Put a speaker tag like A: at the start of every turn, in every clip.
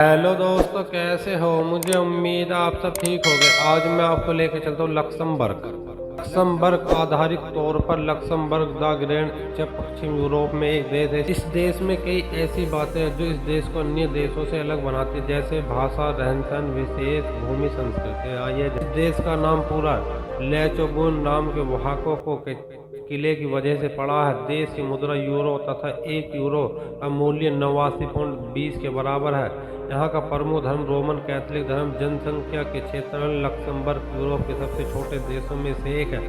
A: Hello दोस्तों, कैसे हो? मुझे उम्मीद है आप सब ठीक हो गए। आज मैं आपको लेके चलता हूँ लक्समबर्ग। लक्समबर्ग आधारित तौर पर लक्समबर्ग द ग्रैंड जब पश्चिम यूरोप में एक देश है। इस देश में कई ऐसी बातें हैं जो इस देश को अन्य देशों से अलग बनाती है, जैसे भाषा, रहन सहन, विशेष भूमि, संस्कृति। आइए, इस देश का नाम पूरा लेचोगुन नाम के वहाकों को किले की वजह से पड़ा है। देश की मुद्रा यूरो तथा 1 यूरो का मूल्य 89.20 के बराबर है। यहाँ का प्रमुख धर्म रोमन कैथोलिक धर्म। जनसंख्या के क्षेत्र में लक्समबर्ग यूरोप के सबसे छोटे देशों में से एक है।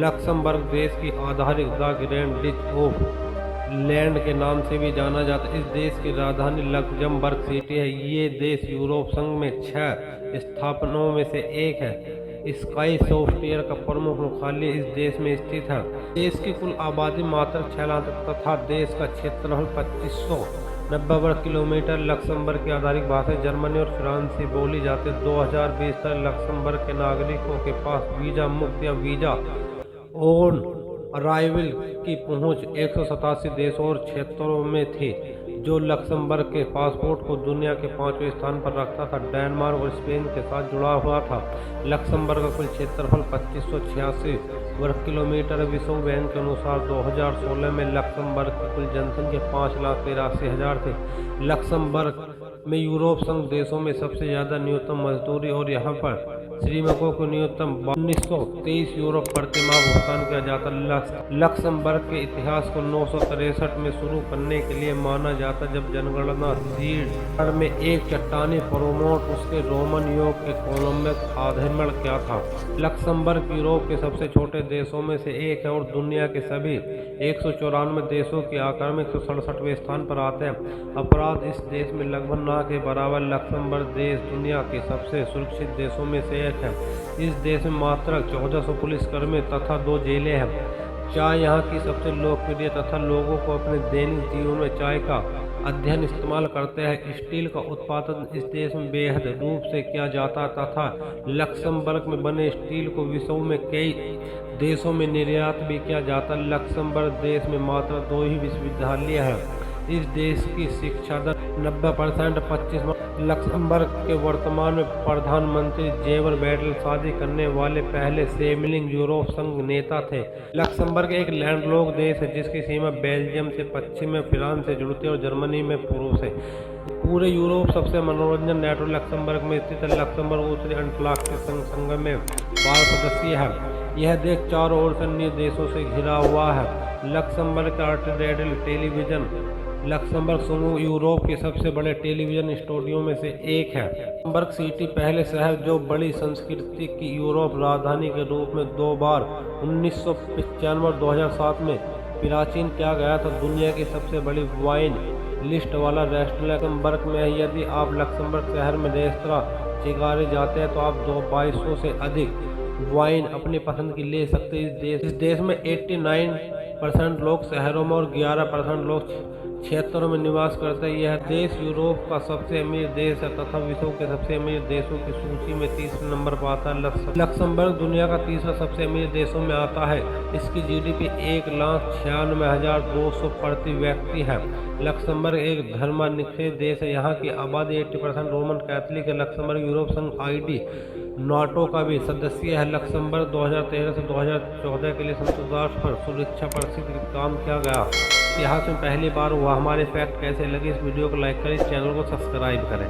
A: लक्समबर्ग देश की आधारित the grand ditch of land के नाम से भी जाना जाता है। इस देश की राजधानी लक्समबर्ग सिटी है। ये देश यूरोप संघ में 6 स्थापनाओं में से एक है। स्काई सॉफ्टवेयर का प्रमुख मुख्यालय इस देश में स्थित है। देश की कुल आबादी मात्र 6 लाख तथा देश का क्षेत्रफल 2590 वर्ग किलोमीटर। लक्समबर्ग की आधारिक भाषा जर्मनी और फ्रांसीसी बोली जाती है। 2020 तक लक्समबर्ग के नागरिकों के पास वीजा मुक्त या वीजा ऑन अराइवल की पहुंच 187 देशों और क्षेत्रों में थी, जो लक्समबर्ग के पासपोर्ट को दुनिया के 5वें स्थान पर रखता था। डेनमार्क और स्पेन के साथ जुड़ा हुआ था। लक्समबर्ग का कुल क्षेत्रफल 2586 वर्ग किलोमीटर। विश्व बैंक के अनुसार 2016 में लक्समबर्ग की कुल जनसंख्या 5,83,000 थी। लक्समबर्ग में यूरोप संघ देशों में सबसे ज्यादा न्यूनतम मजदूरी और यहाँ पर श्रमिकों को न्यूनतम 1923 यूरो प्रति माह भुगतान किया जाता। लक्समबर्ग के इतिहास को 963 में शुरू करने के लिए माना जाता, जब जनगणना सीड में एक चट्टानी प्रोमोट उसके रोमन युग के कोलंबस आक्रमण किया था। लक्समबर्ग यूरोप के सबसे छोटे देशों में से एक है और दुनिया के सभी 194 देशों के आकार में 167वें स्थान पर आते हैं। अपराध इस देश में लगभग ना के बराबर। लक्समबर्ग देश दुनिया के सबसे सुरक्षित देशों में से एक है। इस देश में मात्र 1400 पुलिसकर्मी तथा 2 जेलें हैं। चाय यहाँ की सबसे लोकप्रिय तथा लोगों को अपने दैनिक जीवन में चाय का अध्ययन इस्तेमाल करते हैं। स्टील का उत्पादन इस देश में बेहद रूप से किया जाता तथा लक्समबर्ग में बने स्टील को विश्व में कई देशों में निर्यात भी किया जाता। लक्समबर्ग देश में मात्र 2 ही विश्वविद्यालय हैं। इस देश की शिक्षा दर 90% 25। लक्समबर्ग के वर्तमान में प्रधानमंत्री जेवर बैटल शादी करने वाले पहले सेमिलिंग यूरोप संघ नेता थे। लक्समबर्ग एक लैंडलॉक्ड देश है जिसकी सीमा बेल्जियम से पश्चिम में, फ्रांस से जुड़ती है और जर्मनी में पूर्व से। पूरे यूरोप सबसे मनोरंजन नेटवर्क लक्समबर्ग में स्थित है। लक्समबर्ग उत्तरी अंटार्कटिक संघ में 12 सदस्य है। यह देश चारों ओर से अन्य देशों से घिरा हुआ है। लक्समबर्ग का रेडियो टेलीविजन लक्समबर्ग समूह यूरोप के सबसे बड़े टेलीविजन स्टूडियो में से एक है। लक्समबर्ग सिटी पहले शहर जो बड़ी संस्कृति की यूरोप राजधानी के रूप में 2 बार 1995 और 2007 में प्राचीन किया गया था। दुनिया की सबसे बड़ी वाइन लिस्ट वाला रेस्टोरेंट लक्समबर्ग में है। यदि आप लक्समबर्ग शहर में रेस्तरां शिकारे जाते हैं तो आप 2200 से अधिक वाइन अपनी पसंद की ले सकते हैं। इस देश में 89% लोग शहरों में और 11% लोग क्षेत्रों में निवास करते हैं। यह देश यूरोप का सबसे अमीर देश है तथा विश्व के सबसे अमीर देशों की सूची में 30 नंबर पर आता है। लक्समबर्ग दुनिया का तीसरा सबसे अमीर देशों में आता है। इसकी जीडीपी 1,96,200 प्रति व्यक्ति है। लक्समबर्ग एक धर्मनिरपेक्ष देश है। यहाँ की आबादी 80% रोमन कैथोलिक है। लक्समबर्ग यूरोप संघ ID नाटो का भी सदस्य है। लक्समबर्ग 2013 से 2014 के लिए संसद राष्ट्र पर सुरक्षा परिषद का काम किया गया। इतिहास में पहली बार हुआ। हमारे फैक्ट कैसे लगे, इस वीडियो को लाइक करें, चैनल को सब्सक्राइब करें।